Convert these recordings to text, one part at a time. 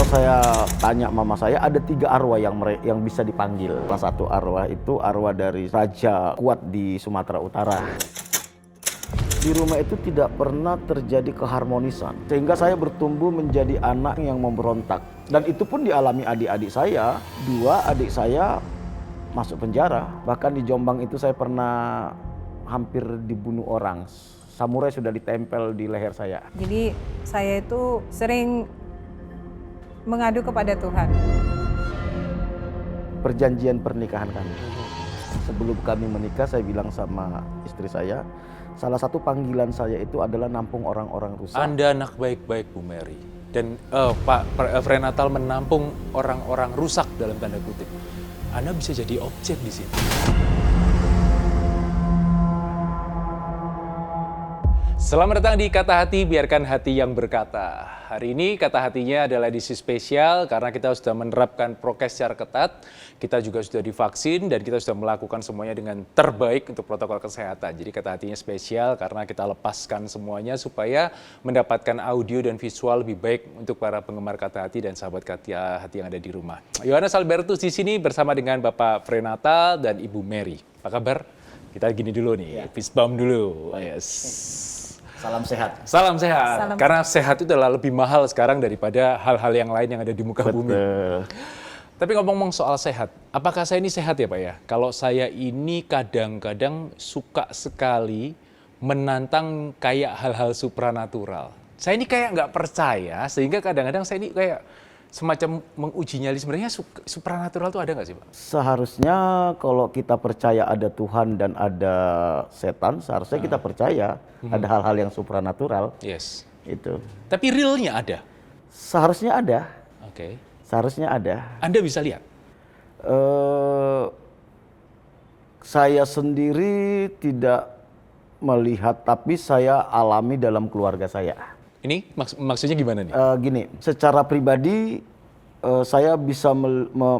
saya tanya mama saya, ada 3 arwah yang bisa dipanggil. Salah satu arwah itu arwah dari Raja Kuat di Sumatera Utara. Di rumah itu tidak pernah terjadi keharmonisan, sehingga saya bertumbuh menjadi anak yang memberontak. Dan itu pun dialami adik-adik saya. 2 adik saya masuk penjara. Bahkan di Jombang itu saya pernah hampir dibunuh orang. Samurai sudah ditempel di leher saya. Jadi saya itu sering mengadu kepada Tuhan. Perjanjian pernikahan kami. Sebelum kami menikah, saya bilang sama istri saya, salah satu panggilan saya itu adalah nampung orang-orang rusak. Anda anak baik-baik, Bu Mary. Dan Pak Frenatal menampung orang-orang rusak dalam tanda kutip. Anda bisa jadi objek di sini. Selamat datang di Kata Hati, biarkan hati yang berkata. Hari ini Kata Hatinya adalah edisi spesial karena kita sudah menerapkan prokes secara ketat. Kita juga sudah divaksin dan kita sudah melakukan semuanya dengan terbaik untuk protokol kesehatan. Jadi Kata Hatinya spesial karena kita lepaskan semuanya supaya mendapatkan audio dan visual lebih baik untuk para penggemar Kata Hati dan sahabat Kata Hati yang ada di rumah. Yohanes Albertus di sini bersama dengan Bapak Frenatal dan Ibu Mary. Apa kabar? Kita gini dulu nih, fist bump dulu. Yes. Salam sehat. Salam sehat. Karena sehat itu adalah lebih mahal sekarang daripada hal-hal yang lain yang ada di muka bumi. Tapi ngomong-ngomong soal sehat, apakah saya ini sehat ya Pak ya? Kalau saya ini kadang-kadang suka sekali menantang kayak hal-hal supranatural. Saya ini kayak nggak percaya, sehingga kadang-kadang saya ini kayak semacam menguji nyali sebenarnya supranatural itu ada nggak sih Pak? Seharusnya kalau kita percaya ada Tuhan dan ada setan, seharusnya kita percaya ada hal-hal yang supranatural. Yes. Itu. Tapi realnya ada? Seharusnya ada. Oke. Seharusnya ada. Anda bisa lihat? Saya sendiri tidak melihat, tapi saya alami dalam keluarga saya. Ini maksudnya gimana nih? Gini, secara pribadi saya bisa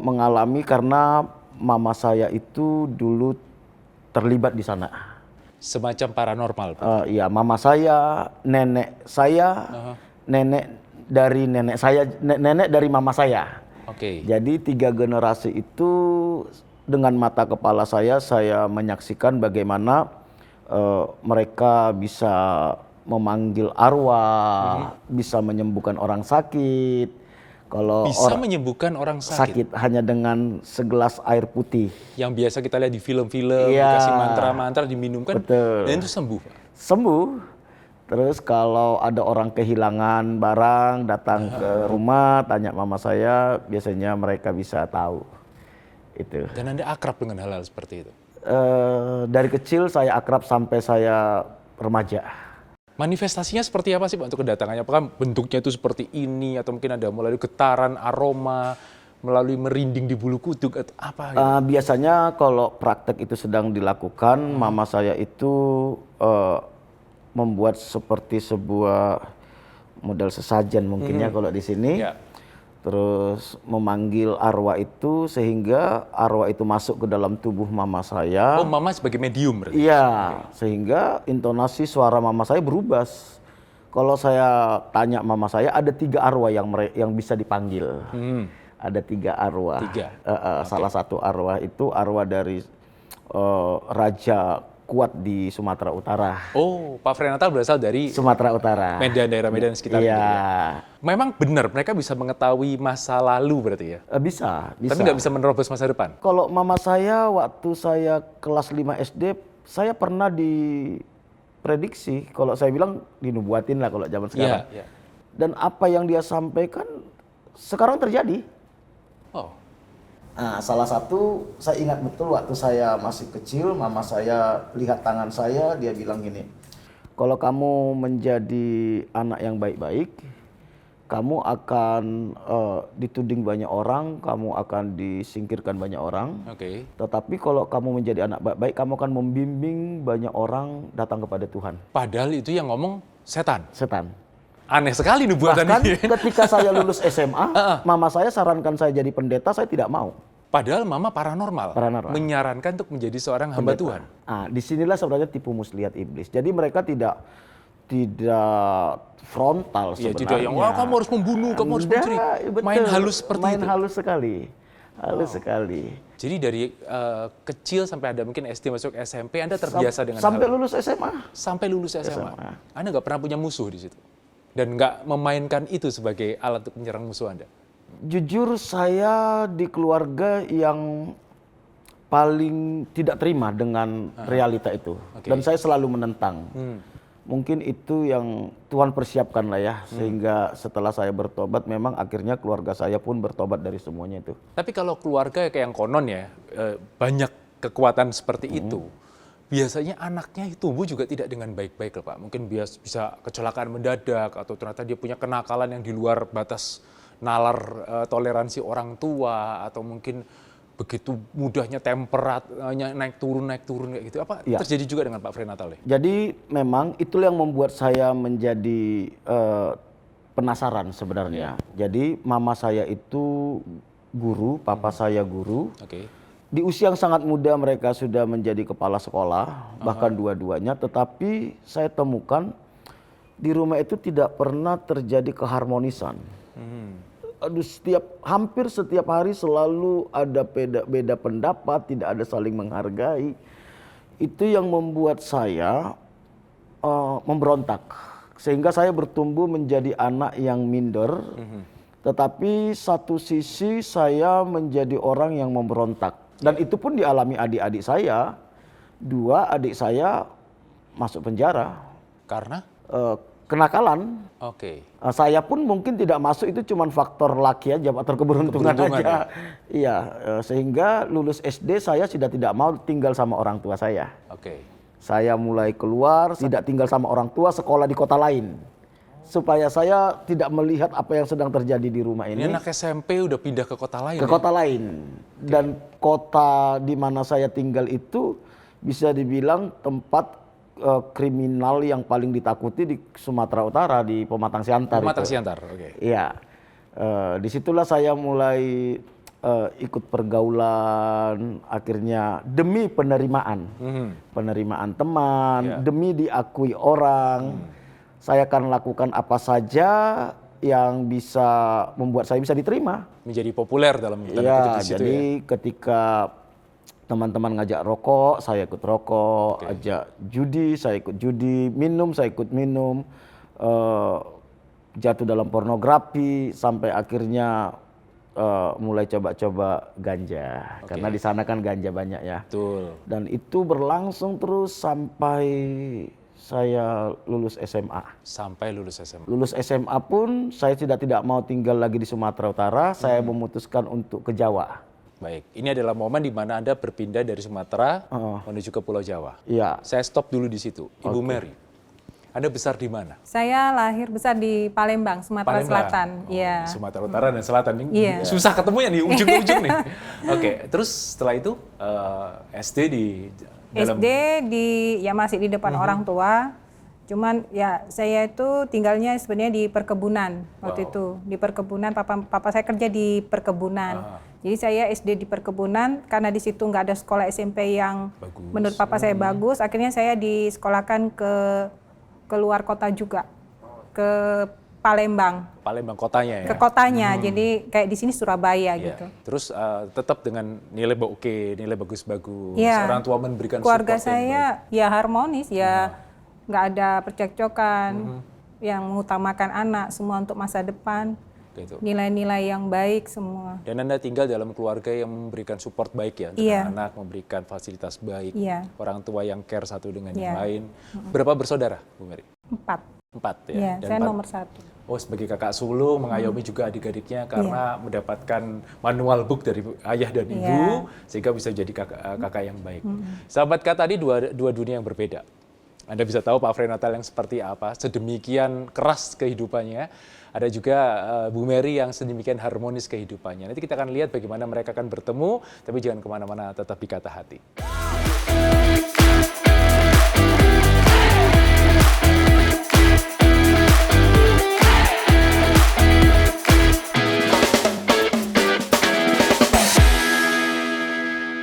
mengalami karena mama saya itu dulu terlibat di sana. Semacam paranormal. Iya, mama saya, nenek saya, nenek dari nenek saya, nenek dari mama saya. Oke. Jadi 3 generasi itu dengan mata kepala saya menyaksikan bagaimana mereka bisa memanggil arwah, bisa menyembuhkan orang sakit. Kalau bisa menyembuhkan orang sakit hanya dengan segelas air putih. yang biasa kita lihat di film-film, Iya. dikasih mantra-mantra diminumkan, Betul. dan itu sembuh Pak. Sembuh. Terus kalau ada orang kehilangan barang, datang ke rumah, tanya mama saya, biasanya mereka bisa tahu. Itu. Dan Anda akrab dengan hal-hal seperti itu? Dari kecil saya akrab sampai saya remaja. Manifestasinya seperti apa sih Pak untuk kedatangannya? Apakah bentuknya itu seperti ini, atau mungkin ada melalui getaran, aroma, melalui merinding di bulu kuduk, atau apa gitu? Biasanya kalau praktek itu sedang dilakukan, mama saya itu membuat seperti sebuah model sesajen mungkinnya kalau di sini. Ya. Terus memanggil arwah itu sehingga arwah itu masuk ke dalam tubuh mama saya. Oh, mama sebagai medium berarti? Iya, sehingga intonasi suara mama saya berubah. Kalau saya tanya mama saya, ada 3 arwah yang bisa dipanggil. Ada 3 arwah. 3. Salah satu arwah itu arwah dari Raja Kuat di Sumatera Utara. Oh, Pak Frenatal berasal dari Sumatera Utara. Medan, daerah Medan sekitar Iya. itu ya? Memang benar mereka bisa mengetahui masa lalu berarti ya? Bisa. Tapi nggak bisa menerobos masa depan? Kalau mama saya waktu saya kelas 5 SD, saya pernah diprediksi, kalau saya bilang dinubuatin lah kalau zaman sekarang. Iya. Dan apa yang dia sampaikan sekarang terjadi. Oh. Nah, salah satu saya ingat betul waktu saya masih kecil, mama saya lihat tangan saya, dia bilang gini, kalau kamu menjadi anak yang baik-baik, kamu akan dituding banyak orang, kamu akan disingkirkan banyak orang. Oke. Tetapi kalau kamu menjadi anak baik-baik, kamu akan membimbing banyak orang datang kepada Tuhan. Padahal itu yang ngomong setan. Setan. Aneh sekali nubuatan Bahkan ini. ketika saya lulus SMA, mama saya sarankan saya jadi pendeta, saya tidak mau. Padahal mama paranormal. Paranormal. Menyarankan untuk menjadi seorang hamba Tuhan. Nah, disinilah sebenarnya tipu muslihat iblis. Jadi mereka tidak tidak frontal Ya, sebenarnya. tidak yang wah kamu harus membunuh, kamu harus mencuri. Betul. Main halus seperti Main itu. halus sekali. Halus sekali. Jadi dari kecil sampai Anda mungkin SD masuk SMP, Anda terbiasa dengan Sampai hal lulus SMA. sampai lulus SMA. SMA. Anda nggak pernah punya musuh di situ dan nggak memainkan itu sebagai alat untuk menyerang musuh Anda. Jujur saya di keluarga yang paling tidak terima dengan realita itu. Oke. Dan saya selalu menentang. Mungkin itu yang Tuhan persiapkan lah ya. Sehingga setelah saya bertobat memang akhirnya keluarga saya pun bertobat dari semuanya itu. Tapi kalau keluarga kayak yang konon ya, banyak kekuatan seperti itu, biasanya anaknya tumbuh juga tidak dengan baik-baik loh Pak. Mungkin bisa kecelakaan mendadak atau ternyata dia punya kenakalan yang di luar batas nalar toleransi orang tua atau mungkin begitu mudahnya temperat, naik turun kayak gitu. Apa Ya. terjadi juga dengan Pak Frenatal ya? Jadi memang itu yang membuat saya menjadi penasaran sebenarnya. Jadi mama saya itu guru, papa saya guru. Oke. Di usia yang sangat muda mereka sudah menjadi kepala sekolah, bahkan dua-duanya. Tetapi saya temukan di rumah itu tidak pernah terjadi keharmonisan. Aduh, hampir setiap hari selalu ada beda pendapat, tidak ada saling menghargai. Itu yang membuat saya memberontak. Sehingga saya bertumbuh menjadi anak yang minder. Tetapi satu sisi saya menjadi orang yang memberontak. Dan itu pun dialami adik-adik saya. 2 adik saya masuk penjara. Karena? Kenakalan. Oke. Saya pun mungkin tidak masuk, itu cuma faktor laki aja, faktor keberuntungan aja. Iya, sehingga lulus SD saya sudah tidak mau tinggal sama orang tua saya. Oke. Saya mulai keluar, tidak tinggal sama orang tua, sekolah di kota lain. Supaya saya tidak melihat apa yang sedang terjadi di rumah Ini ini. anak SMP udah pindah ke kota lain. Ke ya? kota lain. Dan kota di mana saya tinggal itu bisa dibilang tempat kriminal yang paling ditakuti di Sumatera Utara, di Pematang Siantar. Pematang itu. Siantar, oke. Iya, disitulah saya mulai ikut pergaulan, akhirnya demi penerimaan, penerimaan teman, demi diakui orang, saya akan lakukan apa saja yang bisa membuat saya bisa diterima. Menjadi populer dalam tanda kutip Iya, di situ jadi ya. ketika teman-teman ngajak rokok, saya ikut rokok, ajak judi, saya ikut judi, minum, saya ikut minum, jatuh dalam pornografi, sampai akhirnya mulai coba-coba ganja, karena di sana kan ganja banyak ya. Betul. Dan itu berlangsung terus sampai saya lulus SMA. Sampai lulus SMA. Lulus SMA pun saya tidak mau tinggal lagi di Sumatera Utara, saya memutuskan untuk ke Jawa. Baik, ini adalah momen di mana Anda berpindah dari Sumatera menuju ke Pulau Jawa. Iya. Saya stop dulu di situ. Ibu Mary, Anda besar di mana? Saya lahir besar di Palembang, Sumatera Selatan. Iya. Sumatera Utara dan Selatan ini Iya. susah ketemunya di ujung ke ujung nih. Oke, terus setelah itu SD di dalam SD ya masih di depan orang tua. Cuman ya saya itu tinggalnya sebenarnya di perkebunan waktu itu. Di perkebunan, papa saya kerja di perkebunan. Jadi saya SD di perkebunan, karena di situ nggak ada sekolah SMP yang menurut papa saya bagus. Akhirnya saya disekolahkan ke luar kota juga, ke Palembang. Palembang kotanya ya. Ke kotanya, jadi kayak di sini Surabaya Ya. gitu. Terus tetap dengan nilai oke, nilai bagus-bagus. Iya. Orang tua memberikan Keluarga support yang saya ya harmonis, ya nggak ada percekcokan, yang mengutamakan anak semua untuk masa depan. gitu. Nilai-nilai yang baik semua. Dan Anda tinggal dalam keluarga yang memberikan support baik ya untuk Iya. anak, memberikan fasilitas baik, Iya. orang tua yang care satu dengan yang Iya. lain. Berapa bersaudara, Bu Mary? 4. 4 ya. Iya, Dan saya empat- nomor 1. Oh, sebagai kakak sulung mengayomi juga adik-adiknya karena mendapatkan manual book dari ayah dan ibu sehingga bisa jadi kakak yang baik. Sahabat Kak, tadi dua dunia yang berbeda. Anda bisa tahu Pak Frenatal yang seperti apa, sedemikian keras kehidupannya. Ada juga Bu Mary yang sedemikian harmonis kehidupannya. Nanti kita akan lihat bagaimana mereka akan bertemu, tapi jangan kemana-mana, tetap di Kata Hati.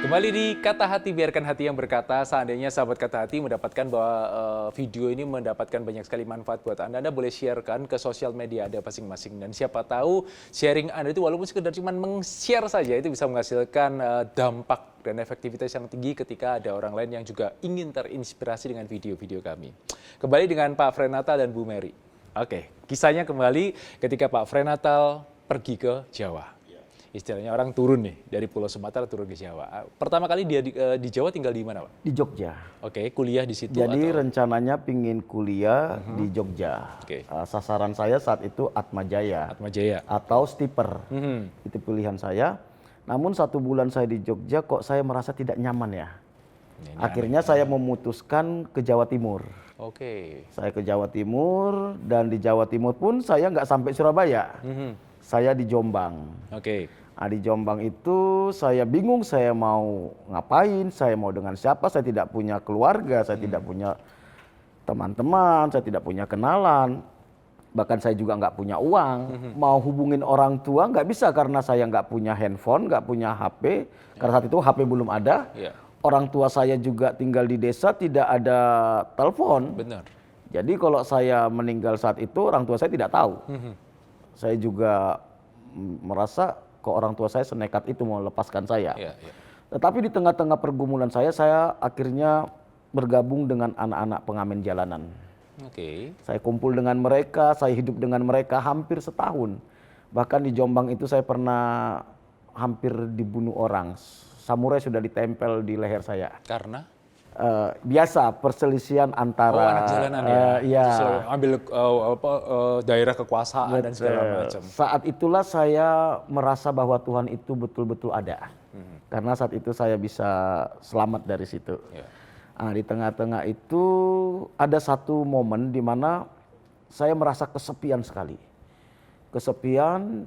Kembali Kembali di Kata Hati, biarkan hati yang berkata. Seandainya sahabat Kata Hati mendapatkan bahwa video ini mendapatkan banyak sekali manfaat buat Anda boleh sharekan ke sosial media Anda masing-masing. Dan siapa tahu sharing Anda itu walaupun sekedar cuma meng-share saja, itu bisa menghasilkan dampak dan efektivitas yang tinggi ketika ada orang lain yang juga ingin terinspirasi dengan video-video kami. Kembali dengan Pak Frenatal dan Bu Mary. Oke, kisahnya kembali ketika Pak Frenatal pergi ke Jawa. Istilahnya orang turun nih, dari Pulau Sumatera turun ke Jawa. Pertama kali dia di Jawa tinggal di mana, Pak? Di Jogja. Oke, kuliah di situ Jadi atau? rencananya pingin kuliah di Jogja. Oke. Sasaran saya saat itu Atmajaya Atmajaya. atau Stiper. Itu pilihan saya. Namun 1 bulan saya di Jogja kok saya merasa tidak nyaman ya. Ini Akhirnya saya memutuskan ke Jawa Timur. Oke. Saya ke Jawa Timur dan di Jawa Timur pun saya nggak sampai Surabaya. Saya di Jombang. Oke. Nah, di Jombang itu saya bingung saya mau ngapain, saya mau dengan siapa, saya tidak punya keluarga, saya tidak punya teman-teman, saya tidak punya kenalan. Bahkan saya juga nggak punya uang, mau hubungin orang tua nggak bisa karena saya nggak punya handphone, nggak punya HP, karena saat itu HP belum ada. Iya. Orang tua saya juga tinggal di desa, tidak ada telepon. Benar. Jadi kalau saya meninggal saat itu orang tua saya tidak tahu. Saya juga merasa kok orang tua saya senekat itu mau lepaskan saya. Iya, iya. Tetapi di tengah-tengah pergumulan saya akhirnya bergabung dengan anak-anak pengamen jalanan. Oke. Saya kumpul dengan mereka, saya hidup dengan mereka hampir setahun. Bahkan di Jombang itu saya pernah hampir dibunuh orang. Samurai sudah ditempel di leher saya. Karena? Biasa perselisihan antara anak jalanan ya. iya. Selalu ambil daerah kekuasaan dan segala macam. Saat itulah saya merasa bahwa Tuhan itu betul-betul ada. Karena saat itu saya bisa selamat dari situ. Ya. Nah, di tengah-tengah itu ada satu momen di mana saya merasa kesepian sekali. Kesepian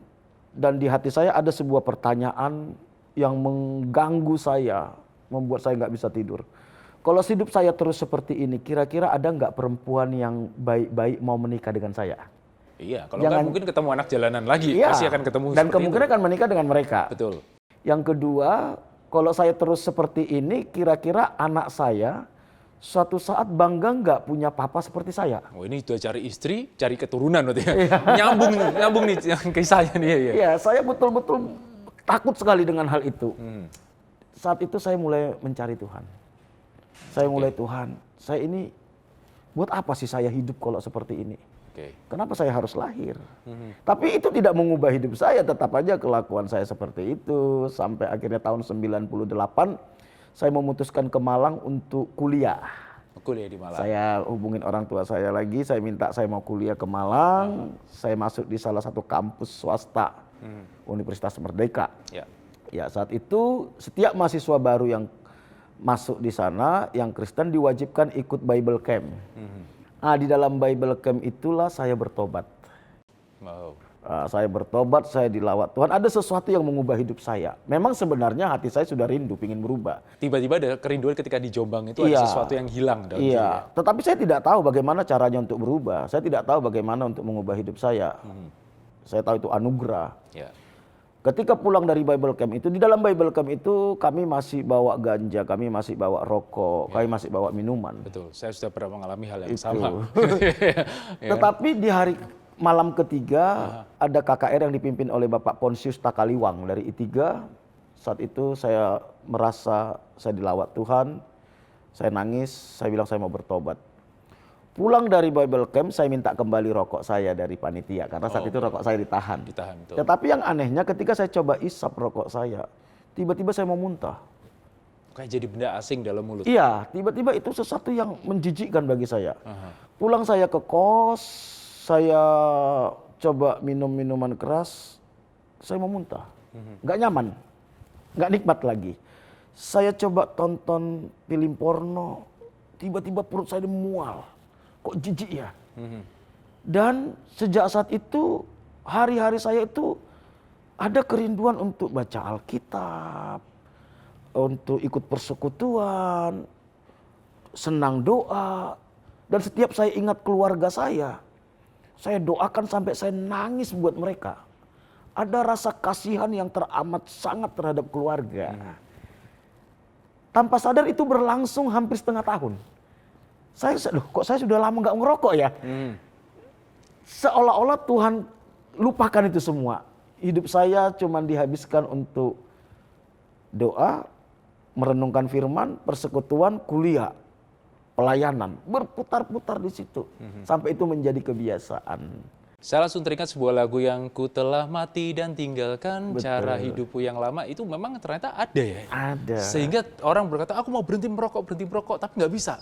dan di hati saya ada sebuah pertanyaan yang mengganggu saya, membuat saya nggak bisa tidur. Kalau hidup saya terus seperti ini, kira-kira ada nggak perempuan yang baik-baik mau menikah dengan saya? Iya, kalau nggak mungkin ketemu anak jalanan lagi, Iya, pasti akan ketemu dan seperti kemungkinan itu. akan menikah dengan mereka. Betul. Yang kedua, kalau saya terus seperti ini, kira-kira anak saya suatu saat bangga nggak punya papa seperti saya? Oh, ini sudah cari istri, cari keturunan berarti ya. Nyambung nih kisahnya nih ya. Iya, saya betul-betul takut sekali dengan hal itu. Saat itu saya mulai mencari Tuhan. Saya mulai Tuhan, saya ini buat apa sih saya hidup kalau seperti ini? Oke. Kenapa saya harus lahir? Tapi itu tidak mengubah hidup saya, tetap aja kelakuan saya seperti itu. Sampai akhirnya tahun 98, saya memutuskan ke Malang untuk kuliah. Kuliah di Malang. Saya hubungin orang tua saya lagi, saya minta saya mau kuliah ke Malang. Saya masuk di salah satu kampus swasta, Universitas Merdeka. Ya. Ya, saat itu setiap mahasiswa baru yang masuk di sana, yang Kristen diwajibkan ikut Bible Camp. Di dalam Bible Camp itulah saya bertobat. Wow. Saya bertobat, saya dilawat Tuhan. Ada sesuatu yang mengubah hidup saya. Memang sebenarnya hati saya sudah rindu, ingin berubah. Tiba-tiba ada kerinduan ketika di Jombang itu ada sesuatu yang hilang dalam diri. Iya, tetapi saya tidak tahu bagaimana caranya untuk berubah. Saya tidak tahu bagaimana untuk mengubah hidup saya. Saya tahu itu anugerah. Ya. Ketika pulang dari Bible Camp itu, di dalam Bible Camp itu kami masih bawa ganja, kami masih bawa rokok, kami masih bawa minuman. Betul, saya sudah pernah mengalami hal yang sama. Ya. Tetapi di hari malam ketiga ada KKR yang dipimpin oleh Bapak Ponsius Takaliwang dari I3. Saat itu saya merasa saya dilawat Tuhan, saya nangis, saya bilang saya mau bertobat. Pulang dari Bible Camp, saya minta kembali rokok saya dari panitia karena saat itu rokok saya ditahan. Ditahan, betul. Tetapi yang anehnya ketika saya coba isap rokok saya, tiba-tiba saya mau muntah. Kayak jadi benda asing dalam mulut. Iya, tiba-tiba itu sesuatu yang menjijikkan bagi saya. Pulang saya ke kos, saya coba minum minuman keras, saya mau muntah. Nggak nyaman, nggak nikmat lagi. Saya coba tonton film porno, tiba-tiba perut saya mual. Kok jijik ya? Dan sejak saat itu, hari-hari saya itu ada kerinduan untuk baca Alkitab, untuk ikut persekutuan, senang doa. Dan setiap saya ingat keluarga saya doakan sampai saya nangis buat mereka. Ada rasa kasihan yang teramat sangat terhadap keluarga. Tanpa sadar itu berlangsung hampir setengah tahun. Kok saya sudah lama nggak ngerokok ya? Seolah-olah Tuhan lupakan itu semua. Hidup saya cuma dihabiskan untuk doa, merenungkan firman, persekutuan, kuliah, pelayanan. Berputar-putar di situ. Sampai itu menjadi kebiasaan. Saya langsung teringat sebuah lagu yang ku telah mati dan tinggalkan cara hidupku yang lama, itu memang ternyata ada ya. Ada. Sehingga orang berkata, aku mau berhenti merokok, tapi nggak bisa.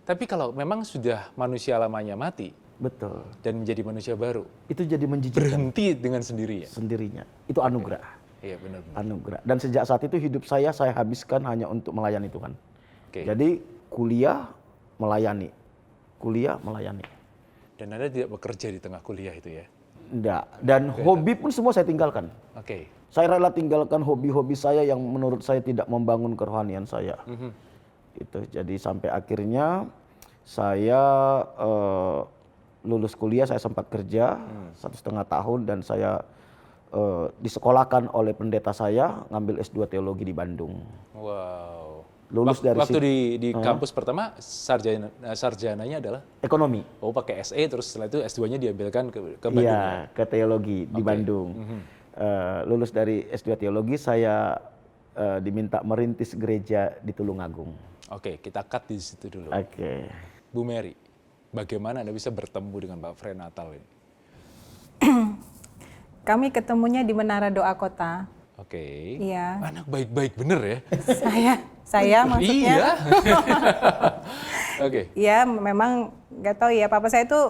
Tapi kalau memang sudah manusia lamanya mati Betul. dan menjadi manusia baru, Itu jadi menjijikkan berhenti dengan sendirinya. sendirinya. Itu anugerah. Iya benar. Anugerah. Dan sejak saat itu hidup saya habiskan hanya untuk melayani Tuhan. Oke. Jadi kuliah melayani. Kuliah melayani. Dan Anda tidak bekerja di tengah kuliah itu ya? Enggak. Dan hobi pun semua saya tinggalkan. Oke. Saya rela tinggalkan hobi-hobi saya yang menurut saya tidak membangun kerohanian saya. Itu. Jadi sampai akhirnya saya lulus kuliah, saya sempat kerja 1,5 tahun dan saya disekolahkan oleh pendeta saya ngambil S2 teologi di Bandung. Wow. Lulus dari Waktu situ. di kampus pertama, sarjananya adalah? Ekonomi. Oh, pakai SE, terus setelah itu S2-nya diambilkan ke Bandung ya? Iya, ke teologi di Bandung. Lulus dari S2 teologi, saya diminta merintis gereja di Tulungagung. Oke, kita cut di situ dulu. Oke. Bu Mary, bagaimana Anda bisa bertemu dengan Pak Frenatal ini? Kami ketemunya di Menara Doa Kota. Oke. Iya. Anak baik-baik bener ya? Saya maksudnya. Iya. Oke. Ya memang nggak tahu ya, papa saya itu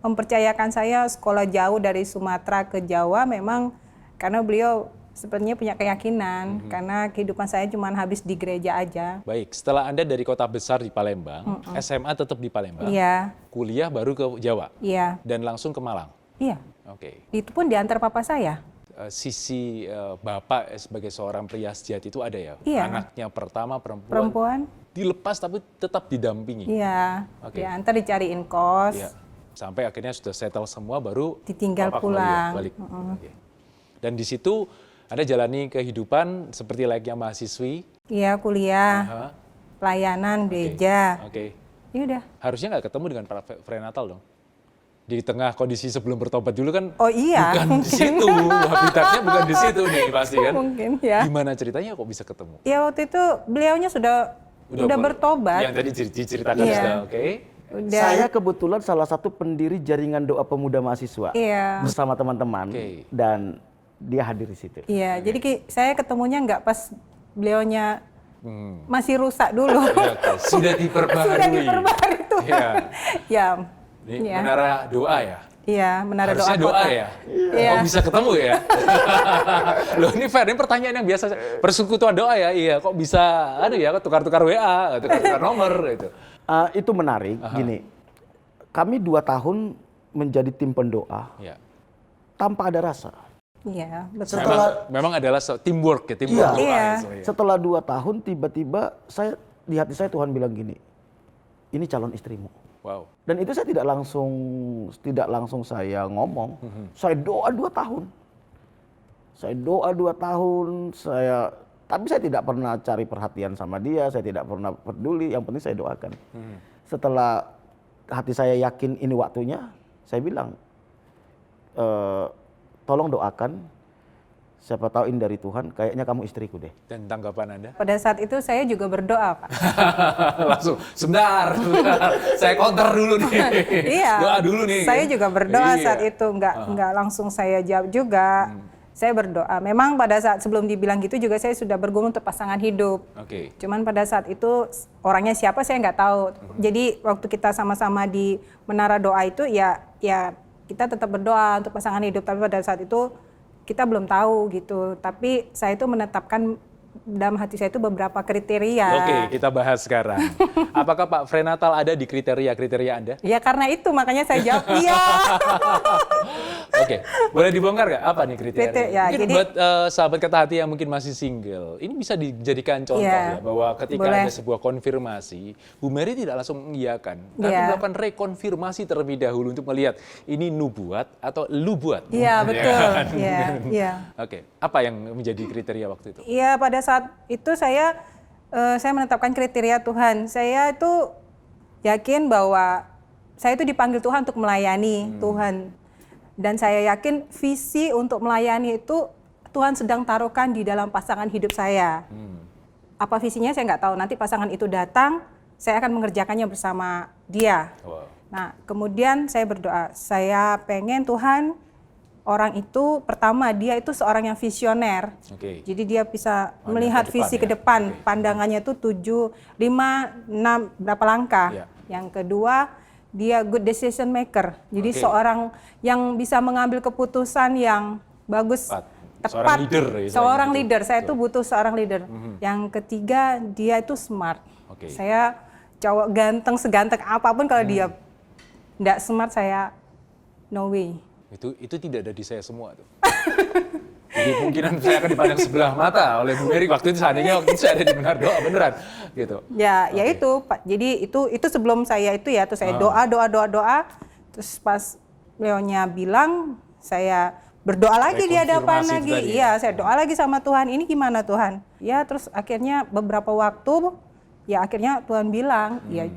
mempercayakan saya sekolah jauh dari Sumatera ke Jawa memang karena beliau sepertinya punya keyakinan karena kehidupan saya cuma habis di gereja aja. Baik, setelah Anda dari kota besar di Palembang, SMA tetap di Palembang, Iya, kuliah baru ke Jawa, iya, dan langsung ke Malang. iya. Oke. Itu pun diantar papa saya. Sisi Bapak sebagai seorang pria sejati itu ada ya? Iya. Anaknya pertama perempuan, Perempuan, dilepas tapi tetap didampingi. iya. Oke. Diantar dicariin kos. Iya. Sampai akhirnya sudah settle semua baru Ditinggal Bapak pulang. balik. Oke. Dan di situ Anda jalani kehidupan seperti layaknya mahasiswi. Iya, kuliah, Aha. pelayanan, gereja. Oke. Ya udah. Harusnya nggak ketemu dengan Pak Frenatal dong. Di tengah kondisi sebelum bertobat dulu kan. Oh iya, Bukan di situ, habitatnya bukan di situ nih pasti kan. Mungkin ya. Gimana ceritanya kok bisa ketemu? Ya waktu itu beliaunya sudah bertobat. Yang tadi diceritakan Iya. sudah, oke. Udah. Saya kebetulan salah satu pendiri jaringan doa pemuda mahasiswa Iya. bersama teman-teman Oke. dan dia hadir di situ. Iya, jadi saya ketemunya nggak pas beliaunya masih rusak dulu. Ya, oke. Sudah diperbaharui. Sudah diperbaharui tuh. Iya. Ya. Ini Iya. menara doa ya? Iya, Menara Harusnya Doa Kota. doa ya? Iya. Kok bisa ketemu ya? Loh ini Fer, ini pertanyaan yang biasa. Persekutuan doa ya? Iya, kok bisa ya tukar-tukar WA, tukar-tukar nomor gitu. Itu menarik, gini. Kami 2 tahun menjadi tim pendoa Ya. tanpa ada rasa. Iya, betul. Memang adalah teamwork ya, teamwork Iya. doa. Iya. ya. Setelah 2 tahun tiba-tiba di hati saya Tuhan bilang gini, ini calon istrimu. Wow. Dan itu saya tidak langsung saya ngomong. Saya doa 2 tahun. Tapi saya tidak pernah cari perhatian sama dia, saya tidak pernah peduli, yang penting saya doakan. Setelah hati saya yakin ini waktunya, saya bilang, tolong doakan, siapa tahu ini dari Tuhan, kayaknya kamu istriku deh. Dan tanggapan Anda? Pada saat itu saya juga berdoa, Pak. Langsung, sebentar. Saya counter dulu nih. Iya. Doa dulu nih. Saya juga berdoa Iya. saat itu, nggak langsung saya jawab juga. Saya berdoa. Memang pada saat sebelum dibilang gitu juga saya sudah bergumul untuk pasangan hidup. Oke. Cuman pada saat itu orangnya siapa saya nggak tahu. Jadi waktu kita sama-sama di Menara Doa itu ya kita tetap berdoa untuk pasangan hidup. Tapi pada saat itu kita belum tahu gitu. Tapi saya itu menetapkan dalam hati saya itu beberapa kriteria. Oke, kita bahas sekarang. Apakah Pak Frenatal ada di kriteria-kriteria Anda? Ya karena itu makanya saya jawab iya. Oke, boleh dibongkar nggak? Apa nih kriteria? Ya, Mungkin jadi- buat sahabat kata hati yang mungkin masih single, ini bisa dijadikan contoh Iya, ya, bahwa ketika boleh. ada sebuah konfirmasi, Bu Mary tidak langsung mengiyakan, tapi Iya. melakukan rekonfirmasi terlebih dahulu untuk melihat ini nubuat atau lu buat. Iya betul. kan? Iya, iya. Oke, apa yang menjadi kriteria waktu itu? Iya pada saat itu saya Saya menetapkan kriteria Tuhan. Saya itu yakin bahwa saya itu dipanggil Tuhan untuk melayani Tuhan. Dan saya yakin visi untuk melayani itu Tuhan sedang taruhkan di dalam pasangan hidup saya. Apa visinya saya nggak tahu. Nanti pasangan itu datang, saya akan mengerjakannya bersama dia. Wow. Nah, kemudian saya berdoa. Saya pengen Tuhan, orang itu pertama dia itu seorang yang visioner. Oke. Jadi dia bisa Pandang melihat ke depan visi ya. ke depan. Oke. Pandangannya itu 7, 5, 6 berapa langkah. Ya. Yang kedua, dia good decision maker. Jadi Oke. seorang yang bisa mengambil keputusan yang bagus, Tepat. Seorang leader ya, Seorang gitu. leader. Saya Betul. tuh butuh seorang leader. Yang ketiga, dia itu smart. Oke. Saya cowok ganteng seganteng apapun kalau dia nggak smart, saya no way. Itu tidak ada di saya semua tuh. Jadi kemungkinan saya akan dipandang sebelah mata oleh Bu Mary waktu itu, seandainya waktu itu saya ada di Benar Doa beneran gitu. Ya, ya Oke. itu Pak. Jadi itu sebelum saya itu ya, terus saya doa. Terus pas Leonya bilang, saya berdoa lagi di hadapan Rekonfirmasi lagi. itu tadi Iya, ya. saya doa lagi sama Tuhan. Ini gimana Tuhan? Ya, terus akhirnya beberapa waktu, ya akhirnya Tuhan bilang, ya,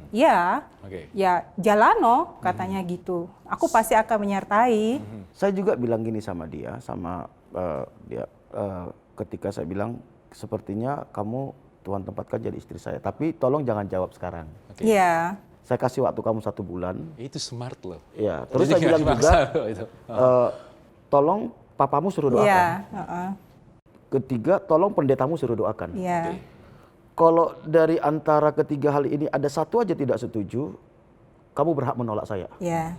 Oke. ya jalano katanya gitu. Aku pasti akan menyertai. Saya juga bilang gini sama dia, dia ketika saya bilang sepertinya kamu Tuhan tempatkan jadi istri saya, tapi tolong jangan jawab sekarang. Oke. Iya. Saya kasih waktu kamu 1 bulan. Itu smart loh. Ya, terus Jadi saya bilang nggak juga, maksa loh itu. tolong papamu suruh doakan. Iya, heeh. Ketiga, tolong pendetamu suruh doakan. Iya. Oke. Kalau dari antara ketiga hal ini ada satu aja tidak setuju, kamu berhak menolak saya. Iya.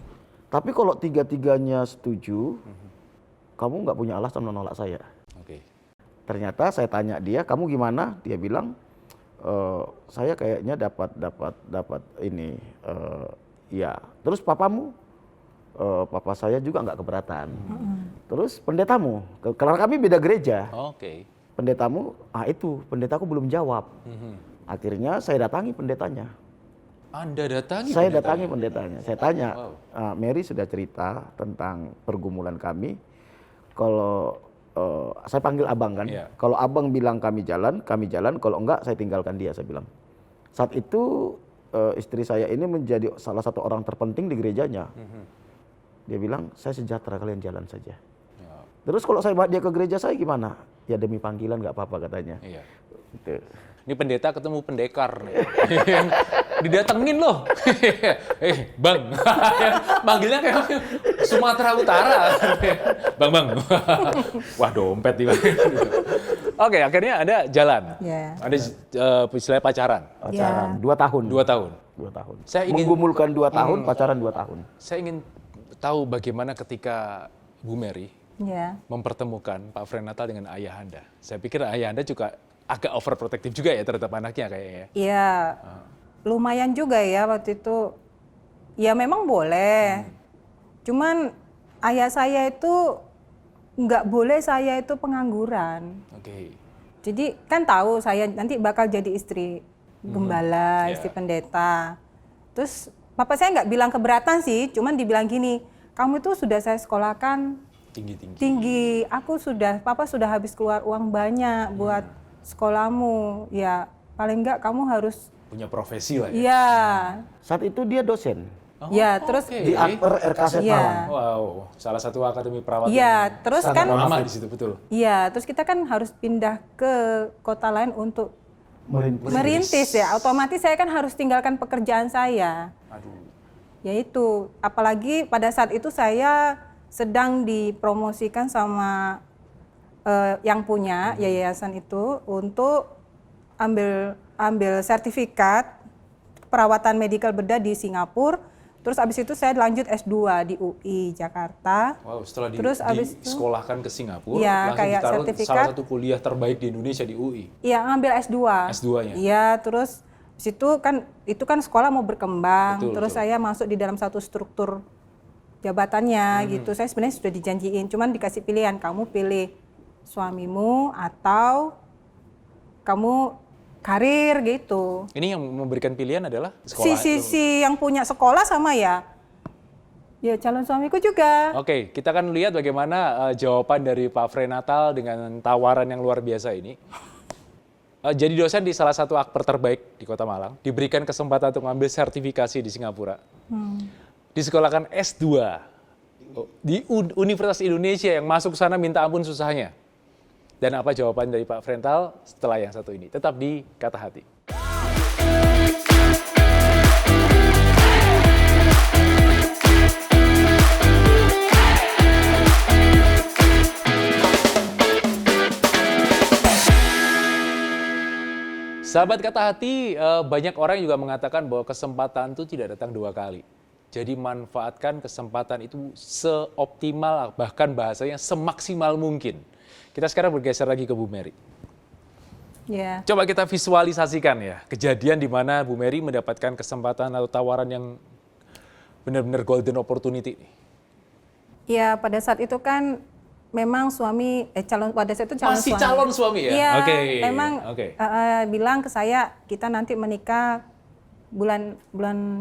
Tapi kalau tiga-tiganya setuju, kamu nggak punya alasan menolak saya. Oke. Ternyata saya tanya dia, kamu gimana? Dia bilang, saya kayaknya dapat ini, ya. Terus papamu? Papa saya juga nggak keberatan. Terus pendetamu? Karena kami beda gereja. Oke. Pendetamu, itu pendetaku belum jawab. Akhirnya saya datangi pendetanya. Anda datangi Saya pendetanya? datangi pendetanya. Saya tanya, Wow. Mary sudah cerita tentang pergumulan kami. Kalau saya panggil abang kan, Iya. kalau abang bilang kami jalan. Kalau enggak saya tinggalkan dia, saya bilang. Saat itu istri saya ini menjadi salah satu orang terpenting di gerejanya. Dia bilang, saya sejahtera, kalian jalan saja. Ya. Terus kalau saya bawa dia ke gereja saya gimana? Ya demi panggilan nggak apa-apa katanya. Iya. Gitu. Ini pendeta ketemu pendekar nih. Didatengin loh. Bang. Manggilnya kayak Sumatera Utara. Bang. Wah, dompet tiba. Oke, akhirnya ada jalan. Iya. Ada istilahnya pacaran. Pacaran Ya. 2 tahun. 2 tahun. 2 tahun. Saya ingin- Menggumulkan 2 tahun, pacaran 2 tahun. Saya ingin tahu bagaimana ketika Bu Mary Iya. mempertemukan Pak Frenatal dengan ayah Anda. Saya pikir ayah Anda juga agak overprotective juga ya terhadap anaknya kayaknya. Iya, lumayan juga ya waktu itu. Ya memang boleh. Cuman ayah saya itu nggak boleh saya itu pengangguran. Oke. Jadi kan tahu saya nanti bakal jadi istri gembala, Iya. istri pendeta. Terus papa saya nggak bilang keberatan sih, cuman dibilang gini, kamu itu sudah saya sekolahkan Tinggi-tinggi. tinggi, papa sudah habis keluar uang banyak buat sekolahmu, ya paling enggak kamu harus, Punya profesi lah ya. ya, Saat itu dia dosen ya terus, oke. di Akper RKZ Iya. Malang. Wow, salah satu akademi perawat ya terus Sangat kan, lama di situ, betul. ya terus kita kan harus pindah ke kota lain untuk Merintis. merintis ya, otomatis saya kan harus tinggalkan pekerjaan saya, Aduh. yaitu apalagi pada saat itu saya sedang dipromosikan sama yang punya yayasan itu untuk ambil sertifikat perawatan medikal bedah di Singapura. Terus abis itu saya lanjut S2 di UI Jakarta. Wow, setelah Terus abis itu- disekolahkan ke Singapura, Iya, langsung kayak ditaruh sertifikat. salah satu kuliah terbaik di Indonesia di UI. Iya, ngambil S2. S2-nya? Iya, terus situ kan itu kan sekolah mau berkembang. Betul, Terus betul. saya masuk di dalam satu struktur jabatannya gitu. Saya sebenarnya sudah dijanjiin, cuman dikasih pilihan, kamu pilih suamimu atau kamu karir gitu. Ini yang memberikan pilihan adalah sekolah. Si yang punya sekolah sama ya calon suamiku juga. Oke, kita akan lihat bagaimana jawaban dari Pak Frenatal dengan tawaran yang luar biasa ini. jadi dosen di salah satu akper terbaik di Kota Malang, diberikan kesempatan untuk mengambil sertifikasi di Singapura. Disekolahkan S2 di Universitas Indonesia yang masuk sana minta ampun susahnya. Dan apa jawaban dari Pak Frental setelah yang satu ini? Tetap di Kata Hati. Sahabat Kata Hati, banyak orang juga mengatakan bahwa kesempatan itu tidak datang 2 kali. Jadi manfaatkan kesempatan itu seoptimal, bahkan bahasanya semaksimal mungkin. Kita sekarang bergeser lagi ke Bu Mary. Ya. Coba kita visualisasikan ya, kejadian di mana Bu Mary mendapatkan kesempatan atau tawaran yang benar-benar golden opportunity. Ya, pada saat itu kan memang pada saat itu calon Masih suami. calon suami ya? Iya, Oke. memang bilang ke saya kita nanti menikah bulan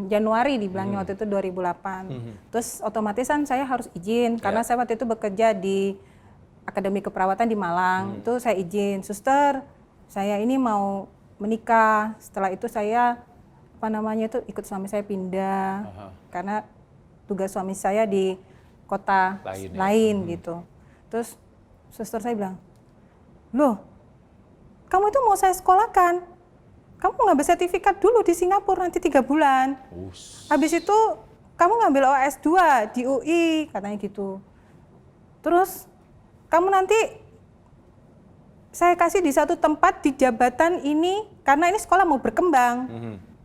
Januari dibilangnya waktu itu 2008. Terus otomatisan saya harus izin karena saya waktu itu bekerja di Akademi Keperawatan di Malang. Itu saya izin, suster, saya ini mau menikah. Setelah itu saya ikut suami saya pindah karena tugas suami saya di kota lain gitu. Terus suster saya bilang, loh, kamu itu mau saya sekolahkan, kamu ngambil sertifikat dulu di Singapura nanti 3 bulan. Habis itu kamu ngambil OS2 di UI, katanya gitu. Terus kamu nanti saya kasih di satu tempat di jabatan ini, karena ini sekolah mau berkembang.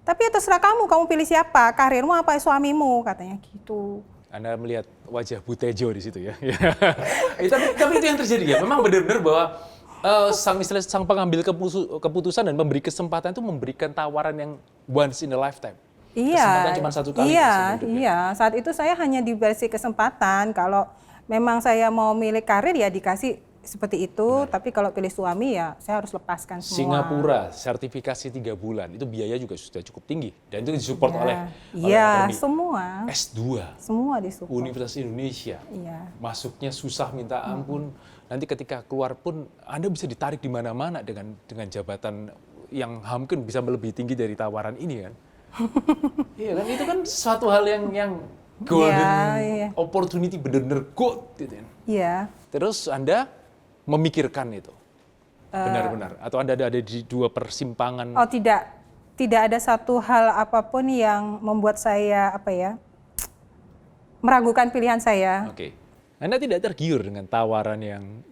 Tapi ya terserah kamu pilih siapa, karirmu apa suamimu, katanya gitu. Anda melihat wajah Bu Tejo di situ ya. Tapi itu yang terjadi ya. Memang benar-benar bahwa sang pengambil keputusan dan memberi kesempatan itu memberikan tawaran yang once in a lifetime. Iya. Kesempatan cuma satu kali. Iya. Saat itu saya hanya diberi kesempatan. Kalau memang saya mau milih karir ya dikasih seperti itu. Tapi kalau pilih suami ya saya harus lepaskan semua. Singapura sertifikasi 3 bulan itu biaya juga sudah cukup tinggi dan itu disupport oleh semua. S2. Semua disupport. Universitas Indonesia. Iya. Masuknya susah minta ampun. Nanti ketika keluar pun Anda bisa ditarik di mana-mana dengan jabatan yang mungkin bisa melebihi tinggi dari tawaran ini kan. Iya kan, itu kan suatu hal yang golden opportunity, benar-benar gold gitu kan. Iya. Terus Anda memikirkan itu benar-benar atau Anda ada di 2 persimpangan? Oh, tidak ada satu hal apapun yang membuat saya meragukan pilihan saya. Oke. Anda tidak tergiur dengan tawaran yang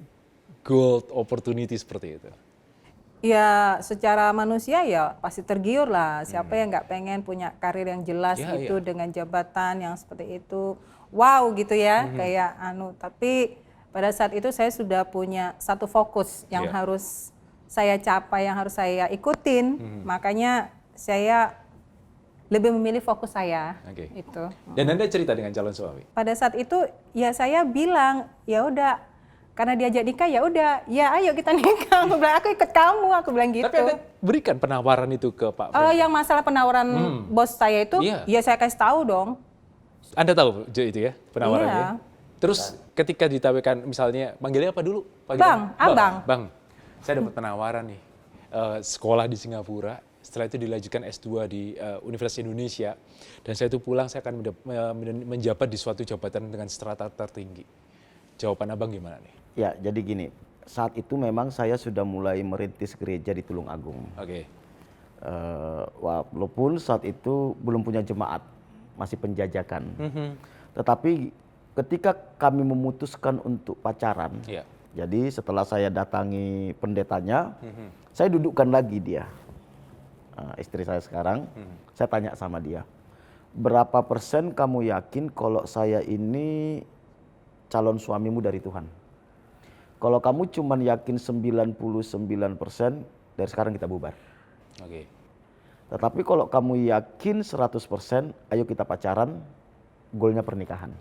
gold opportunity seperti itu? Ya, secara manusia ya pasti tergiur lah. Siapa yang nggak pengen punya karir yang jelas dengan jabatan yang seperti itu. Wow gitu ya, kayak Tapi pada saat itu saya sudah punya satu fokus yang harus saya capai, yang harus saya ikutin. Makanya saya lebih memilih fokus saya. Itu. Dan Anda cerita dengan calon suami? Pada saat itu ya saya bilang, ya udah, karena diajak nikah ya udah, ya ayo kita nikah. Aku bilang, aku ikut kamu, aku bilang gitu. Tapi Anda berikan penawaran itu ke Pak Yang masalah penawaran bos saya itu, ya saya kasih tahu dong. Anda tahu itu ya penawarannya? Terus ketika ditawarkan misalnya, manggilnya apa dulu? Abang. Bang, saya dapat penawaran nih, sekolah di Singapura, setelah itu dilanjutkan S2 di Universitas Indonesia, dan saya itu pulang, saya akan menjabat di suatu jabatan dengan strata tertinggi. Jawaban Abang gimana nih? Ya, jadi gini, saat itu memang saya sudah mulai merintis gereja di Tulung Agung. Walaupun saat itu belum punya jemaat, masih penjajakan. Tetapi ketika kami memutuskan untuk pacaran, jadi setelah saya datangi pendetanya, saya dudukkan lagi dia, istri saya sekarang, saya tanya sama dia, berapa persen kamu yakin kalau saya ini calon suamimu dari Tuhan? Kalau kamu cuma yakin 99%, dari sekarang kita bubar. Tetapi kalau kamu yakin 100%, ayo kita pacaran, goalnya pernikahan.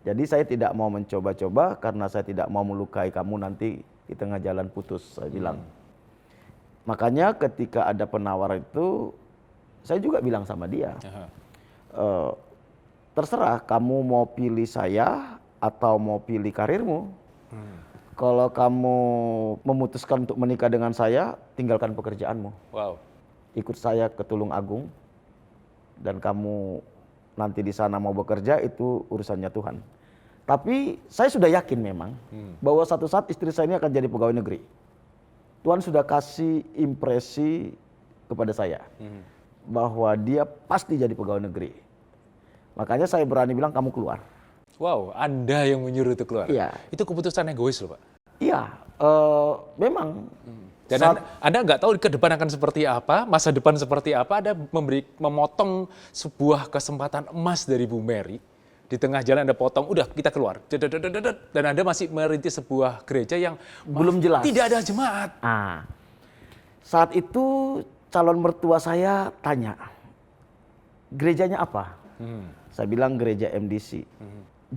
Jadi saya tidak mau mencoba-coba karena saya tidak mau melukai kamu nanti di tengah jalan putus, saya bilang. Makanya ketika ada penawaran itu, saya juga bilang sama dia, terserah kamu mau pilih saya atau mau pilih karirmu. Kalau kamu memutuskan untuk menikah dengan saya, tinggalkan pekerjaanmu. Wow. Ikut saya ke Tulung Agung, dan kamu nanti di sana mau bekerja, itu urusannya Tuhan. Tapi saya sudah yakin memang bahwa satu saat istri saya ini akan jadi pegawai negeri. Tuhan sudah kasih impresi kepada saya bahwa dia pasti jadi pegawai negeri. Makanya saya berani bilang kamu keluar. Wow, Anda yang menyuruh itu keluar? Iya. Itu keputusan egois loh Pak? Iya, memang. Dan Anda nggak tahu ke depan akan seperti apa, masa depan seperti apa, Anda memotong sebuah kesempatan emas dari Bu Mary. Di tengah jalan Anda potong, udah kita keluar. Dan Anda masih merintis sebuah gereja yang Belum jelas. Tidak ada jemaat. Saat itu calon mertua saya tanya, gerejanya apa? Saya bilang gereja MDC.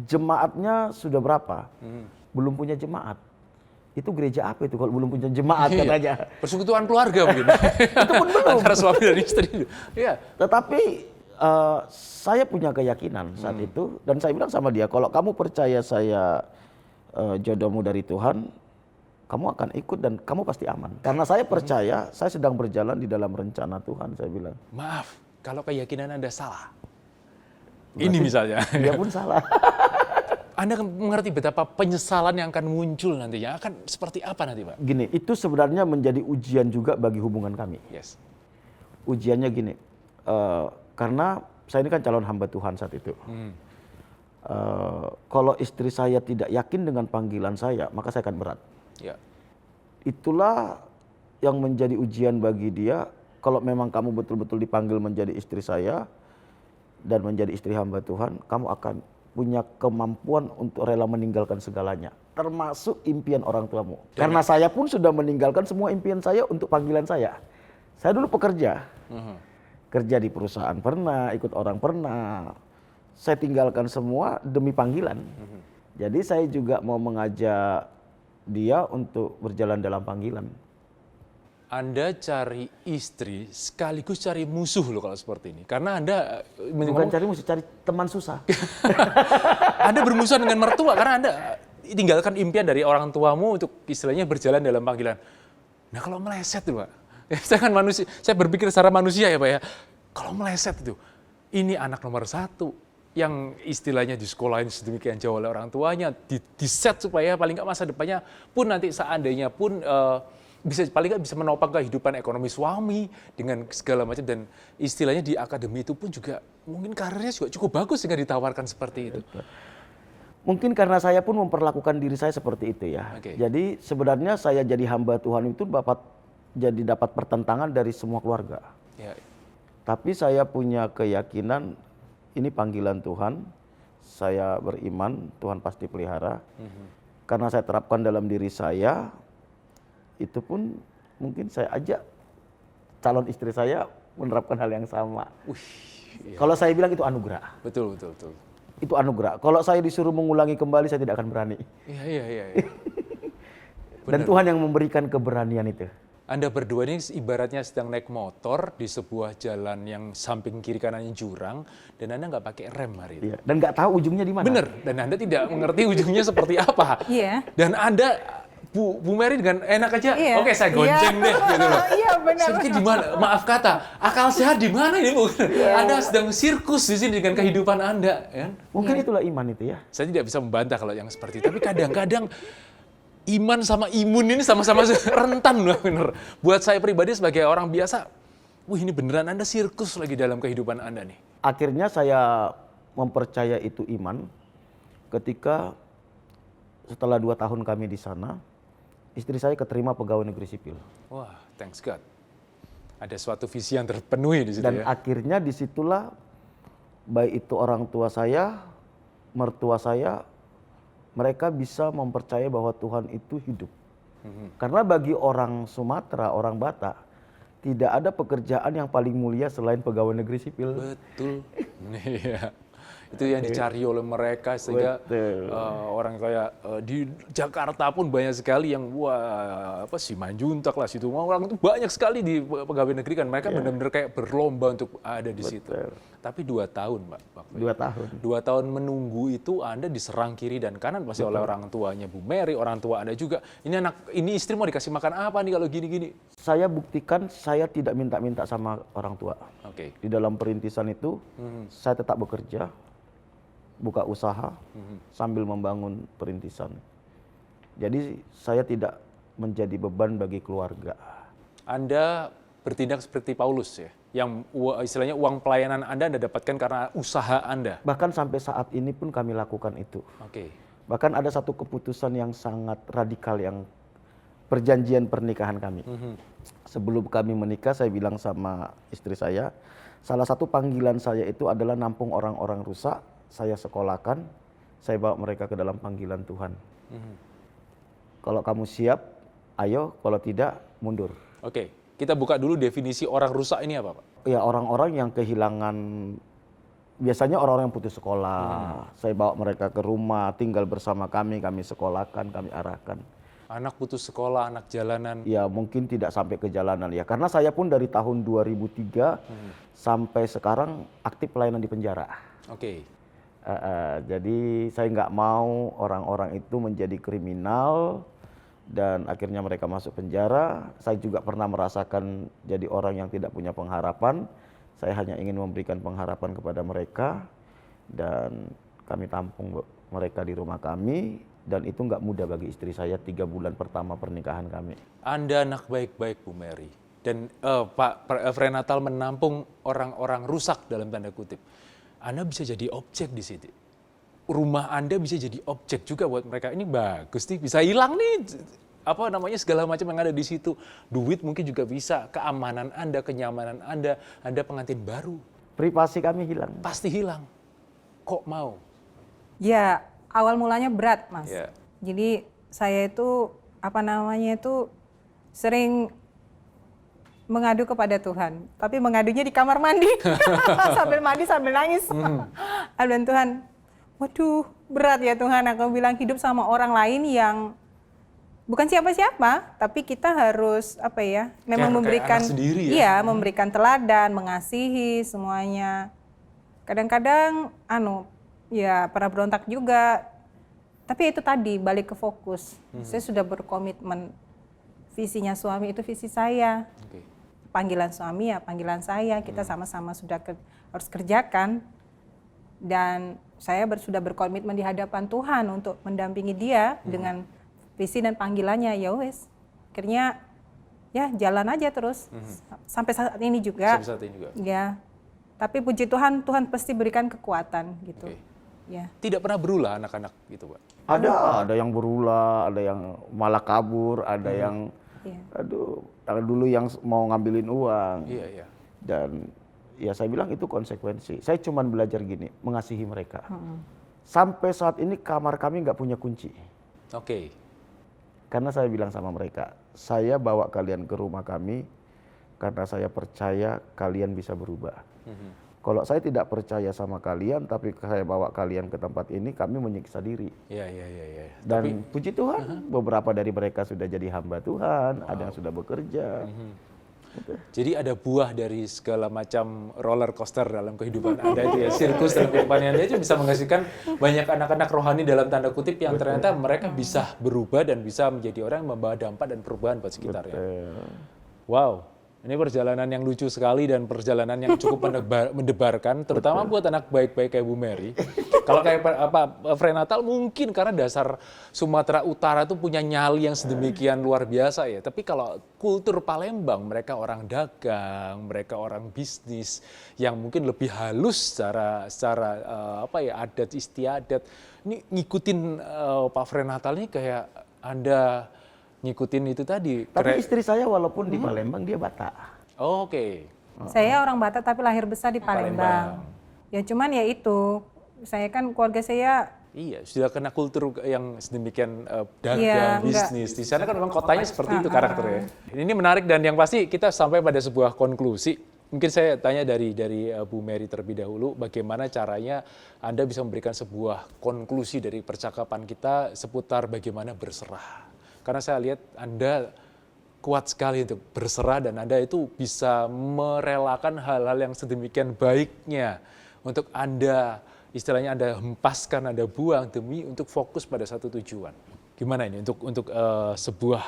Jemaatnya sudah berapa? Belum punya jemaat. Itu gereja apa itu kalau belum punya jemaat katanya? Persekutuan keluarga mungkin. Itu pun belum. Antara suami dan istri. Iya. Tetapi saya punya keyakinan saat itu, dan saya bilang sama dia, kalau kamu percaya saya jodohmu dari Tuhan, kamu akan ikut dan kamu pasti aman. Karena saya percaya saya sedang berjalan di dalam rencana Tuhan, saya bilang. Maaf, kalau keyakinan Anda salah. Ini misalnya. Dia pun salah. Anda mengerti betapa penyesalan yang akan muncul nantinya, akan seperti apa nanti Pak? Gini, itu sebenarnya menjadi ujian juga bagi hubungan kami. Yes. Ujiannya gini, karena saya ini kan calon hamba Tuhan saat itu. Kalau istri saya tidak yakin dengan panggilan saya, maka saya akan berat. Ya. Itulah yang menjadi ujian bagi dia. Kalau memang kamu betul-betul dipanggil menjadi istri saya dan menjadi istri hamba Tuhan, kamu akan punya kemampuan untuk rela meninggalkan segalanya, termasuk impian orang tuamu. Karena saya pun sudah meninggalkan semua impian saya untuk panggilan saya. Saya dulu pekerja, kerja di perusahaan pernah, ikut orang pernah. Saya tinggalkan semua demi panggilan. Jadi saya juga mau mengajak dia untuk berjalan dalam panggilan. Anda cari istri sekaligus cari musuh loh kalau seperti ini. Karena Anda Bukan cari musuh, cari teman susah. Anda bermusuhan dengan mertua karena Anda tinggalkan impian dari orang tuamu untuk istilahnya berjalan dalam panggilan. Nah kalau meleset tuh Pak, saya kan manusia, saya berpikir secara manusia ya Pak ya. Kalau meleset itu, ini anak nomor 1 yang istilahnya di sekolahin sedemikian jauh oleh orang tuanya, di set supaya paling nggak masa depannya pun nanti seandainya pun paling nggak bisa menopang kehidupan ekonomi suami dengan segala macam, dan istilahnya di akademi itu pun juga mungkin karirnya juga cukup bagus sehingga ditawarkan seperti itu. Mungkin karena saya pun memperlakukan diri saya seperti itu ya. Okay. Jadi sebenarnya saya jadi hamba Tuhan itu dapat pertentangan dari semua keluarga. Ya. Tapi saya punya keyakinan ini panggilan Tuhan. Saya beriman Tuhan pasti pelihara. Karena saya terapkan dalam diri saya, itu pun mungkin saya ajak calon istri saya menerapkan hal yang sama. Iya. Kalau saya bilang itu anugerah. Betul. Itu anugerah. Kalau saya disuruh mengulangi kembali, saya tidak akan berani. Iya. Dan Tuhan yang memberikan keberanian itu. Anda berdua ini ibaratnya sedang naik motor di sebuah jalan yang samping kiri kanannya jurang, dan Anda nggak pakai rem hari itu. Iya. Dan nggak tahu ujungnya di mana. Bener, dan Anda tidak mengerti ujungnya seperti apa. Iya. Dan Anda Bu Mary dengan enak aja, Iya. oke saya gonceng deh gitu loh. Iya benar. Saya pikir di mana? Maaf kata, akal sehat di mana ini Bu? Anda sedang sirkus di sini dengan kehidupan Anda, kan? Mungkin itulah iman itu ya. Saya tidak bisa membantah kalau yang seperti itu, tapi kadang-kadang iman sama imun ini sama-sama rentan loh, bener. Buat saya pribadi sebagai orang biasa, wih ini beneran Anda sirkus lagi dalam kehidupan Anda nih. Akhirnya saya mempercaya itu iman ketika setelah 2 tahun kami di sana, istri saya keterima pegawai negeri sipil. Wah, thanks God. Ada suatu visi yang terpenuhi di situ. Dan ya. akhirnya disitulah baik itu orang tua saya, mertua saya, mereka bisa mempercayai bahwa Tuhan itu hidup. Karena bagi orang Sumatera, orang Batak, tidak ada pekerjaan yang paling mulia selain pegawai negeri sipil. Betul. Iya. itu yang dicari oleh mereka, sehingga orang kayak di Jakarta pun banyak sekali yang wah apa Simanjuntak lah, situ orang itu banyak sekali di pegawai negeri kan, mereka benar-benar kayak berlomba untuk ada di situ. Tapi 2 tahun, Pak. 2 tahun. 2 tahun menunggu itu Anda diserang kiri dan kanan pasti oleh orang tuanya Bu Mary, orang tua Anda juga. Ini istri mau dikasih makan apa nih kalau gini-gini? Saya buktikan saya tidak minta-minta sama orang tua. Oke. Di dalam perintisan itu, saya tetap bekerja, buka usaha, sambil membangun perintisan. Jadi saya tidak menjadi beban bagi keluarga. Anda bertindak seperti Paulus ya, yang istilahnya uang pelayanan Anda dapatkan karena usaha Anda. Bahkan sampai saat ini pun kami lakukan itu. Oke. Bahkan ada satu keputusan yang sangat radikal yang perjanjian pernikahan kami. Sebelum kami menikah, saya bilang sama istri saya, salah satu panggilan saya itu adalah nampung orang-orang rusak, saya sekolahkan, saya bawa mereka ke dalam panggilan Tuhan. Kalau kamu siap, ayo, kalau tidak, mundur. Oke, kita buka dulu definisi orang rusak ini apa, Pak? Ya, orang-orang yang kehilangan, biasanya orang-orang yang putus sekolah. Saya bawa mereka ke rumah, tinggal bersama kami sekolahkan, kami arahkan. Anak putus sekolah, anak jalanan. Ya mungkin tidak sampai ke jalanan ya, karena saya pun dari tahun 2003 sampai sekarang aktif pelayanan di penjara. Oke. Jadi saya nggak mau orang-orang itu menjadi kriminal dan akhirnya mereka masuk penjara. Saya juga pernah merasakan jadi orang yang tidak punya pengharapan. Saya hanya ingin memberikan pengharapan kepada mereka dan kami tampung mereka di rumah kami. Dan itu nggak mudah bagi istri saya 3 bulan pertama pernikahan kami. Anda anak baik-baik Bu Mary. Dan Pak Frenatal menampung orang-orang rusak dalam tanda kutip. Anda bisa jadi objek di situ. Rumah Anda bisa jadi objek juga buat mereka. Ini bagus nih, bisa hilang nih. Apa namanya segala macam yang ada di situ. Duit mungkin juga bisa, keamanan Anda, kenyamanan Anda pengantin baru. Privasi kami hilang. Pasti hilang. Kok mau? Ya, awal mulanya berat, Mas. Yeah. Jadi saya itu sering mengadu kepada Tuhan, tapi mengadunya di kamar mandi. Sambil mandi sambil nangis. Dan Tuhan, waduh, berat ya Tuhan, aku bilang hidup sama orang lain yang bukan siapa-siapa, tapi kita harus memang memberikan anak sendiri ya? Iya, memberikan teladan, mengasihi semuanya. Kadang-kadang ya pernah berontak juga, tapi itu tadi balik ke fokus. Saya sudah berkomitmen, visinya suami itu visi saya, panggilan suami ya panggilan saya, kita sama-sama harus kerjakan. Dan saya sudah berkomitmen di hadapan Tuhan untuk mendampingi dia dengan visi dan panggilannya. Ya wes, akhirnya ya jalan aja terus sampai saat ini juga. Sampai saat ini juga. Ya, tapi puji Tuhan, Tuhan pasti berikan kekuatan gitu. Ya. Tidak pernah berulah anak-anak gitu, Pak? Ada yang berulah, ada yang malah kabur, ada yang dulu yang mau ngambilin uang. Iya. Dan ya saya bilang itu konsekuensi. Saya cuma belajar gini, mengasihi mereka. Sampai saat ini kamar kami nggak punya kunci. Oke. Karena saya bilang sama mereka, saya bawa kalian ke rumah kami karena saya percaya kalian bisa berubah. Kalau saya tidak percaya sama kalian, tapi saya bawa kalian ke tempat ini, kami menyiksa diri. Iya. Dan puji Tuhan, beberapa dari mereka sudah jadi hamba Tuhan, ada yang sudah bekerja. Gitu. Jadi ada buah dari segala macam roller coaster dalam kehidupan Anda itu ya, sirkus dalam kehidupan Anda itu bisa menghasilkan banyak anak-anak rohani dalam tanda kutip yang ternyata mereka bisa berubah dan bisa menjadi orang yang membawa dampak dan perubahan buat sekitarnya. Wow. Ini perjalanan yang lucu sekali dan perjalanan yang cukup mendebarkan, terutama buat anak baik-baik kayak Bu Mary. Kalau kayak Frenatal mungkin karena dasar Sumatera Utara itu punya nyali yang sedemikian luar biasa ya. Tapi kalau kultur Palembang, mereka orang dagang, mereka orang bisnis yang mungkin lebih halus secara adat istiadat. Ini ngikutin Pak Frenatal ini kayak Anda ngikutin itu tadi. Tapi istri saya walaupun di Palembang, dia Batak. Oke. Saya orang Batak tapi lahir besar di Palembang. Ya cuman ya itu, saya kan keluarga saya. Iya, sudah kena kultur yang sedemikian dagang, bisnis. Di sana kan memang kotanya seperti itu karakternya. Ini menarik dan yang pasti kita sampai pada sebuah konklusi. Mungkin saya tanya dari Bu Mary terlebih dahulu, bagaimana caranya Anda bisa memberikan sebuah konklusi dari percakapan kita seputar bagaimana berserah. Karena saya lihat Anda kuat sekali untuk berserah dan Anda itu bisa merelakan hal-hal yang sedemikian baiknya untuk Anda, istilahnya Anda hempaskan, Anda buang demi untuk fokus pada satu tujuan. Gimana ini untuk sebuah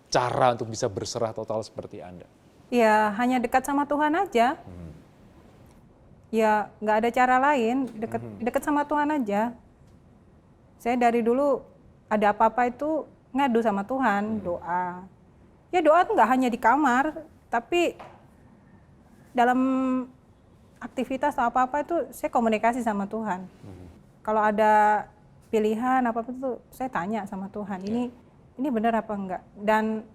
cara untuk bisa berserah total seperti Anda? Ya hanya dekat sama Tuhan aja. Ya nggak ada cara lain, dekat sama Tuhan aja. Saya dari dulu ada apa-apa itu ngadu sama Tuhan, doa. Ya doa tuh nggak hanya di kamar, tapi dalam aktivitas atau apa-apa itu saya komunikasi sama Tuhan. Kalau ada pilihan apa-apa itu saya tanya sama Tuhan, ini benar apa enggak? Dan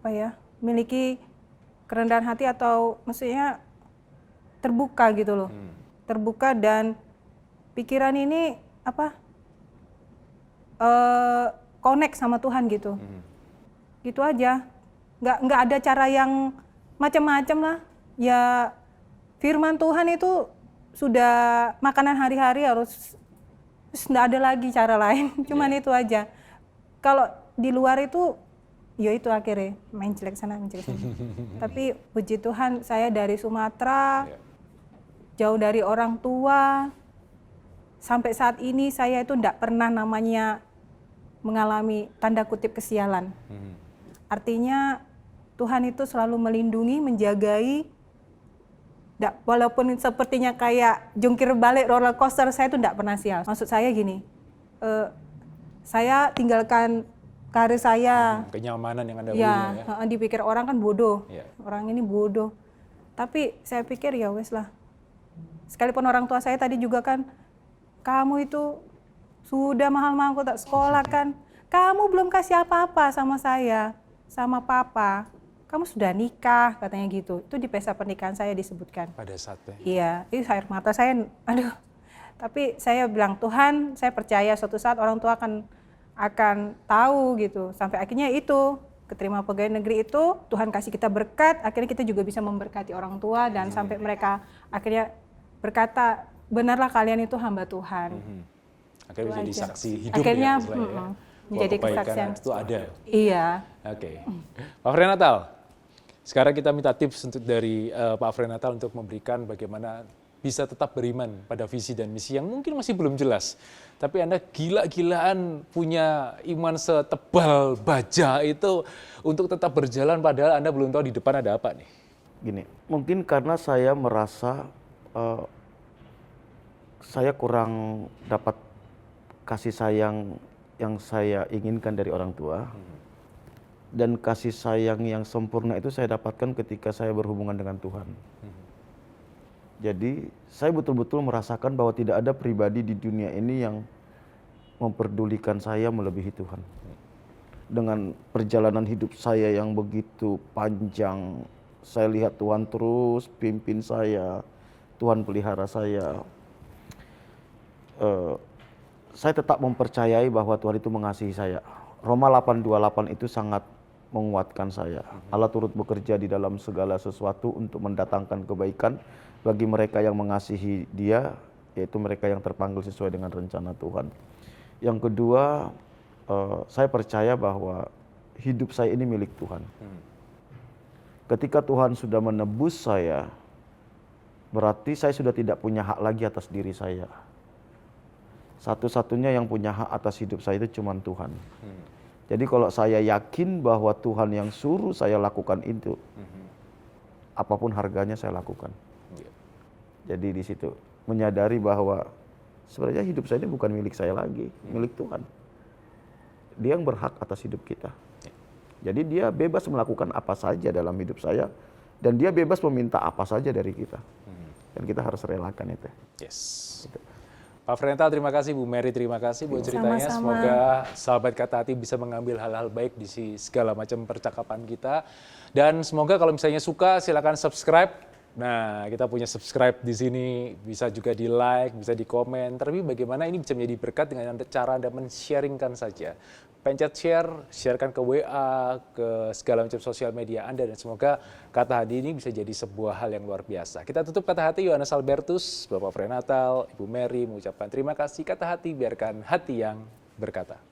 apa ya, miliki kerendahan hati atau maksudnya terbuka gitu loh. Terbuka dan pikiran ini apa? Connect sama Tuhan gitu. Gitu aja. Nggak ada cara yang macam-macam lah. Ya firman Tuhan itu sudah makanan hari-hari, harus nggak ada lagi cara lain. Cuman itu aja. Kalau di luar itu ya itu akhirnya main jelek sana, main jelek sana. Tapi puji Tuhan saya dari Sumatera, jauh dari orang tua, sampai saat ini saya itu tidak pernah namanya mengalami tanda kutip kesialan. Artinya Tuhan itu selalu melindungi, menjagai, walaupun sepertinya kayak jungkir balik roller coaster, saya itu tidak pernah sial. Maksud saya gini, saya tinggalkan karir saya, kenyamanan yang Anda ya, punya ya. dipikir orang kan bodoh, Ya. orang ini bodoh. Tapi saya pikir ya wes lah. Sekalipun orang tua saya tadi juga kan, kamu itu sudah mahal-mahal kok tak sekolah kan, kamu belum kasih apa-apa sama saya, sama papa, kamu sudah nikah katanya gitu. Itu di pesta pernikahan saya disebutkan. Pada saatnya. Iya, itu air mata saya, aduh. Tapi saya bilang, Tuhan, saya percaya suatu saat orang tua akan tahu gitu. Sampai akhirnya itu, keterima pegawai negeri itu, Tuhan kasih kita berkat, akhirnya kita juga bisa memberkati orang tua dan sampai mereka akhirnya berkata, benarlah kalian itu hamba Tuhan. Akhirnya menjadi aja. saksi hidup Akhirnya, ya, istilahnya ya. menjadi Bahwa kebaikan kesaksian. itu ada. Iya. Oke. Pak Frenatal, sekarang kita minta tips untuk dari Pak Frenatal untuk memberikan bagaimana bisa tetap beriman pada visi dan misi yang mungkin masih belum jelas. Tapi Anda gila-gilaan punya iman setebal baja itu untuk tetap berjalan padahal Anda belum tahu di depan ada apa nih. Gini, mungkin karena saya merasa saya kurang dapat kasih sayang yang saya inginkan dari orang tua. Dan kasih sayang yang sempurna itu saya dapatkan ketika saya berhubungan dengan Tuhan. Jadi saya betul-betul merasakan bahwa tidak ada pribadi di dunia ini yang memperdulikan saya melebihi Tuhan. Dengan perjalanan hidup saya yang begitu panjang, saya lihat Tuhan terus pimpin saya, Tuhan pelihara saya. Saya tetap mempercayai bahwa Tuhan itu mengasihi saya. Roma 8:28 itu sangat menguatkan saya. Allah turut bekerja di dalam segala sesuatu untuk mendatangkan kebaikan bagi mereka yang mengasihi Dia, yaitu mereka yang terpanggil sesuai dengan rencana Tuhan. Yang kedua, saya percaya bahwa hidup saya ini milik Tuhan. Ketika Tuhan sudah menebus saya, berarti saya sudah tidak punya hak lagi atas diri saya. Satu-satunya yang punya hak atas hidup saya itu cuma Tuhan. Jadi kalau saya yakin bahwa Tuhan yang suruh saya lakukan itu, apapun harganya saya lakukan. Jadi di situ menyadari bahwa sebenarnya hidup saya ini bukan milik saya lagi, milik Tuhan. Dia yang berhak atas hidup kita. Jadi dia bebas melakukan apa saja dalam hidup saya, dan dia bebas meminta apa saja dari kita. Dan kita harus relakan itu. Yes. Pak Frenatal, terima kasih. Bu Mary, terima kasih buat ceritanya. Sama-sama. Semoga sahabat Kata Hati bisa mengambil hal-hal baik di segala macam percakapan kita. Dan semoga kalau misalnya suka, silakan subscribe. Nah, kita punya subscribe di sini, bisa juga di like, bisa di komen. Tapi bagaimana ini bisa menjadi berkat dengan cara Anda men-sharingkan saja pencet share, sharekan ke WA, ke segala macam sosial media Anda, dan semoga Kata Hati ini bisa jadi sebuah hal yang luar biasa. Kita tutup Kata Hati, Yohanes Albertus, Bapak Prenatal, Ibu Mary mengucapkan terima kasih. Kata Hati, biarkan hati yang berkata.